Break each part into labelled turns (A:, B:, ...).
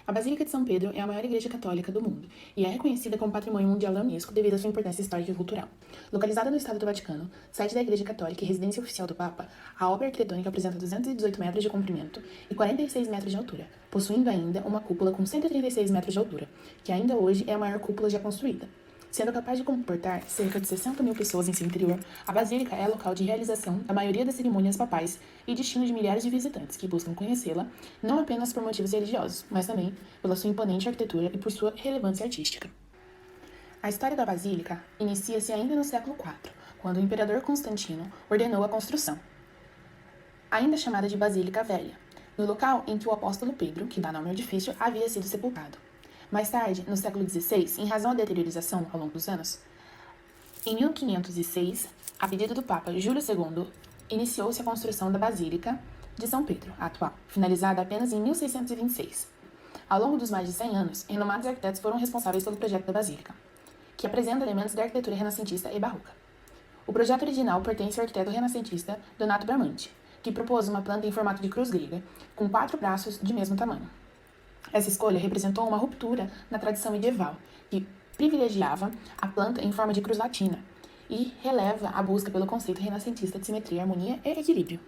A: A Basílica de São Pedro é a maior igreja católica do mundo e é reconhecida como Patrimônio Mundial da Unesco devido à sua importância histórica e cultural. Localizada no Estado do Vaticano, sede da Igreja Católica e residência oficial do Papa, a obra arquitetônica apresenta 218 metros de comprimento e 46 metros de altura, possuindo ainda uma cúpula com 136 metros de altura, que ainda hoje é a maior cúpula já construída. Sendo capaz de comportar cerca de 60 mil pessoas em seu interior, a Basílica é local de realização da maioria das cerimônias papais e destino de milhares de visitantes que buscam conhecê-la, não apenas por motivos religiosos, mas também pela sua imponente arquitetura e por sua relevância artística. A história da Basílica inicia-se ainda no século IV, quando o imperador Constantino ordenou a construção, ainda chamada de Basílica Velha, no local em que o apóstolo Pedro, que dá nome ao edifício, havia sido sepultado. Mais tarde, no século XVI, em razão da deteriorização ao longo dos anos, em 1506, a pedido do Papa Júlio II, iniciou-se a construção da Basílica de São Pedro, a atual, finalizada apenas em 1626. Ao longo dos mais de 100 anos, renomados arquitetos foram responsáveis pelo projeto da Basílica, que apresenta elementos da arquitetura renascentista e barroca. O projeto original pertence ao arquiteto renascentista Donato Bramante, que propôs uma planta em formato de cruz grega, com 4 braços de mesmo tamanho. Essa escolha representou uma ruptura na tradição medieval, que privilegiava a planta em forma de cruz latina e releva a busca pelo conceito renascentista de simetria, harmonia e equilíbrio.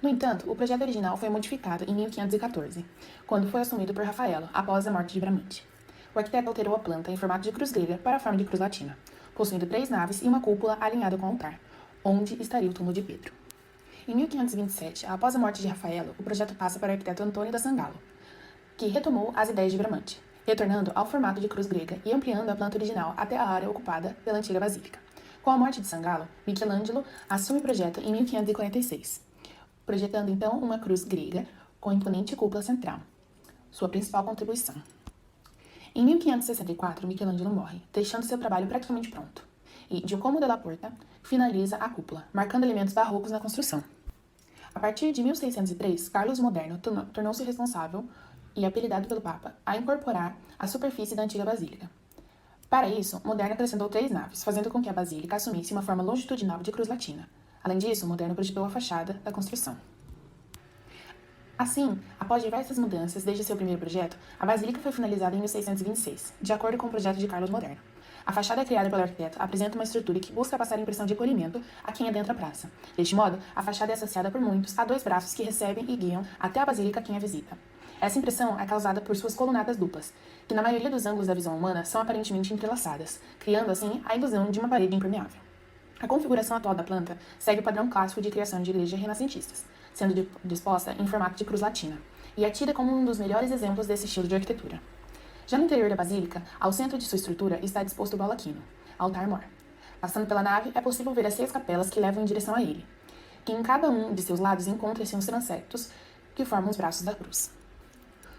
A: No entanto, o projeto original foi modificado em 1514, quando foi assumido por Rafaelo após a morte de Bramante. O arquiteto alterou a planta em formato de cruz grega para a forma de cruz latina, possuindo 3 naves e uma cúpula alinhada com o altar, onde estaria o túmulo de Pedro. Em 1527, após a morte de Rafaelo, o projeto passa para o arquiteto Antônio da Sangalo, que retomou as ideias de Bramante, retornando ao formato de cruz grega e ampliando a planta original até a área ocupada pela antiga basílica. Com a morte de Sangalo, Michelangelo assume o projeto em 1546, projetando então uma cruz grega com imponente cúpula central, sua principal contribuição. Em 1564, Michelangelo morre, deixando seu trabalho praticamente pronto, e Giacomo della Porta finaliza a cúpula, marcando elementos barrocos na construção. A partir de 1603, Carlos o Moderno tornou-se responsável e apelidado pelo Papa, a incorporar a superfície da antiga basílica. Para isso, Moderno acrescentou 3 naves, fazendo com que a basílica assumisse uma forma longitudinal de cruz latina. Além disso, Moderno projetou a fachada da construção. Assim, após diversas mudanças desde seu primeiro projeto, a basílica foi finalizada em 1626, de acordo com o projeto de Carlos Moderno. A fachada criada pelo arquiteto apresenta uma estrutura que busca passar a impressão de acolhimento a quem adentra a praça. Deste modo, a fachada é associada por muitos a 2 braços que recebem e guiam até a basílica quem a visita. Essa impressão é causada por suas colunatas duplas, que na maioria dos ângulos da visão humana são aparentemente entrelaçadas, criando assim a ilusão de uma parede impermeável. A configuração atual da planta segue o padrão clássico de criação de igrejas renascentistas, sendo disposta em formato de cruz latina, e é tida como um dos melhores exemplos desse estilo de arquitetura. Já no interior da basílica, ao centro de sua estrutura está disposto o baldaquino, altar-mor. Passando pela nave, é possível ver as 6 capelas que levam em direção a ele, que em cada um de seus lados encontra-se uns transeptos que formam os braços da cruz.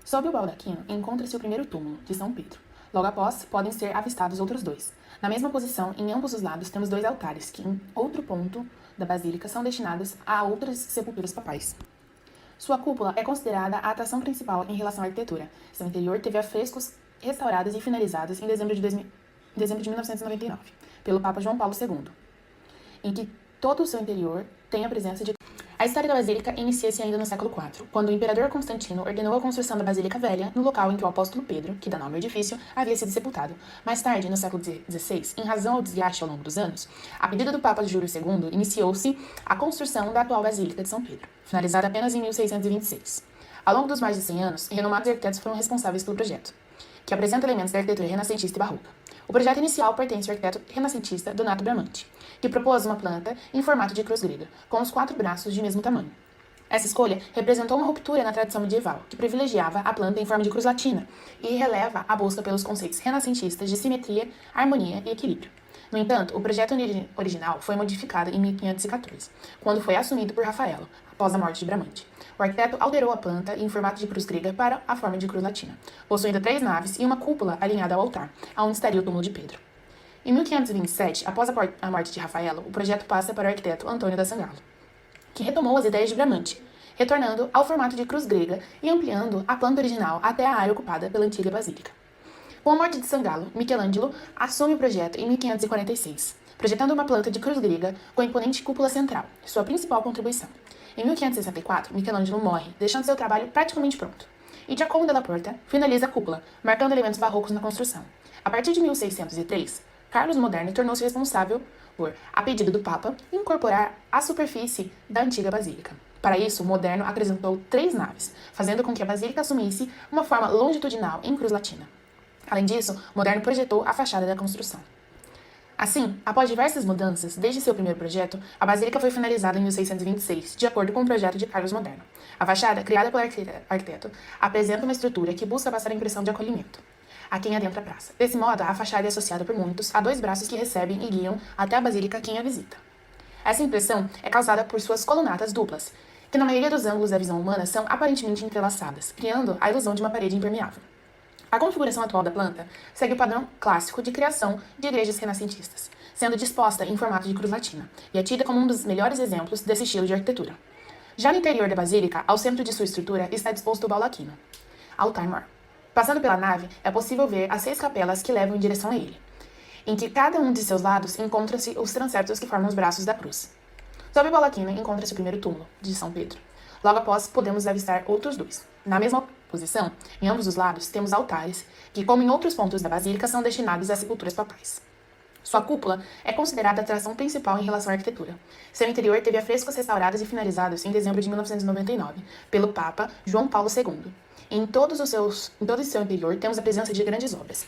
A: Sob o baldaquino encontra-se o primeiro túmulo, de São Pedro. Logo após, podem ser avistados outros 2. Na mesma posição, em ambos os lados, temos 2 altares, que em outro ponto da basílica são destinados a outras sepulturas papais. Sua cúpula é considerada a atração principal em relação à arquitetura. Seu interior teve afrescos restaurados e finalizados em dezembro de 1999, pelo Papa João Paulo II, em que todo o seu interior tem a presença de... A história da Basílica inicia-se ainda no século IV, quando o imperador Constantino ordenou a construção da Basílica Velha no local em que o apóstolo Pedro, que dá nome ao edifício, havia sido sepultado. Mais tarde, no século XVI, em razão ao desgaste ao longo dos anos, a pedido do Papa Júlio II, iniciou-se a construção da atual Basílica de São Pedro, finalizada apenas em 1626. Ao longo dos mais de 100 anos, renomados arquitetos foram responsáveis pelo projeto, que apresenta elementos da arquitetura renascentista e barroca. O projeto inicial pertence ao arquiteto renascentista Donato Bramante, que propôs uma planta em formato de cruz grega, com os 4 braços de mesmo tamanho. Essa escolha representou uma ruptura na tradição medieval, que privilegiava a planta em forma de cruz latina e releva a busca pelos conceitos renascentistas de simetria, harmonia e equilíbrio. No entanto, o projeto original foi modificado em 1514, quando foi assumido por Rafaelo, após a morte de Bramante. O arquiteto alterou a planta em formato de cruz grega para a forma de cruz latina, possuindo 3 naves e uma cúpula alinhada ao altar, onde estaria o túmulo de Pedro. Em 1527, após a morte de Rafaelo, o projeto passa para o arquiteto Antônio da Sangalo, que retomou as ideias de Bramante, retornando ao formato de cruz grega e ampliando a planta original até a área ocupada pela antiga basílica. Com a morte de Sangalo, Michelangelo assume o projeto em 1546, projetando uma planta de cruz grega com imponente cúpula central, sua principal contribuição. Em 1564, Michelangelo morre, deixando seu trabalho praticamente pronto. e Giacomo della Porta finaliza a cúpula, marcando elementos barrocos na construção. A partir de 1603, Carlos Moderno tornou-se responsável por, a pedido do Papa, incorporar a superfície da antiga basílica. Para isso, Moderno acrescentou 3 naves, fazendo com que a basílica assumisse uma forma longitudinal em cruz latina. Além disso, Moderno projetou a fachada da construção. Assim, após diversas mudanças, desde seu primeiro projeto, a basílica foi finalizada em 1626, de acordo com o projeto de Carlos Moderno. A fachada, criada pelo arquiteto, apresenta uma estrutura que busca passar a impressão de acolhimento a quem adentra a praça. Desse modo, a fachada é associada por muitos a 2 braços que recebem e guiam até a basílica quem a visita. Essa impressão é causada por suas colunatas duplas, que na maioria dos ângulos da visão humana são aparentemente entrelaçadas, criando a ilusão de uma parede impermeável. A configuração atual da planta segue o padrão clássico de criação de igrejas renascentistas, sendo disposta em formato de cruz latina, e é tida como um dos melhores exemplos desse estilo de arquitetura. Já no interior da basílica, ao centro de sua estrutura, está disposto o baldaquino, altar-mor. Passando pela nave, é possível ver as 6 capelas que levam em direção a ele, em que cada um de seus lados encontra-se os transeptos que formam os braços da cruz. Sob o baldaquino encontra-se o primeiro túmulo, de São Pedro. Logo após, podemos avistar outros 2. Na mesma posição, em ambos os lados, temos altares, que, como em outros pontos da basílica, são destinados às sepulturas papais. Sua cúpula é considerada a atração principal em relação à arquitetura. Seu interior teve afrescos restaurados e finalizados em dezembro de 1999, pelo Papa João Paulo II. Em todo o seu interior, temos a presença de grandes obras.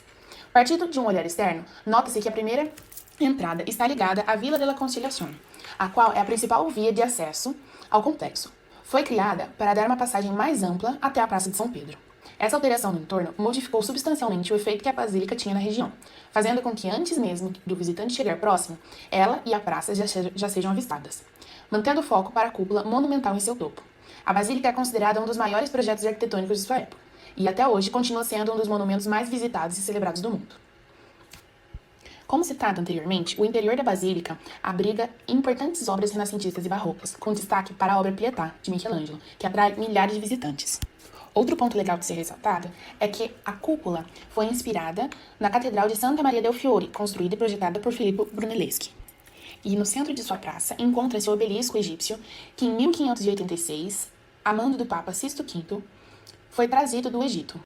A: Partindo de um olhar externo, nota-se que a primeira entrada está ligada à Vila della Conciliazione, a qual é a principal via de acesso ao complexo. Foi criada para dar uma passagem mais ampla até a Praça de São Pedro. Essa alteração no entorno modificou substancialmente o efeito que a basílica tinha na região, fazendo com que antes mesmo do visitante chegar próximo, ela e a praça já sejam avistadas, mantendo o foco para a cúpula monumental em seu topo. A basílica é considerada um dos maiores projetos arquitetônicos de sua época, e até hoje continua sendo um dos monumentos mais visitados e celebrados do mundo. Como citado anteriormente, o interior da basílica abriga importantes obras renascentistas e barrocas, com destaque para a obra Pietà, de Michelangelo, que atrai milhares de visitantes. Outro ponto legal de ser ressaltado é que a cúpula foi inspirada na Catedral de Santa Maria del Fiore, construída e projetada por Filippo Brunelleschi. E no centro de sua praça encontra-se o obelisco egípcio, que em 1586, a mando do Papa Sisto V, foi trazido do Egito.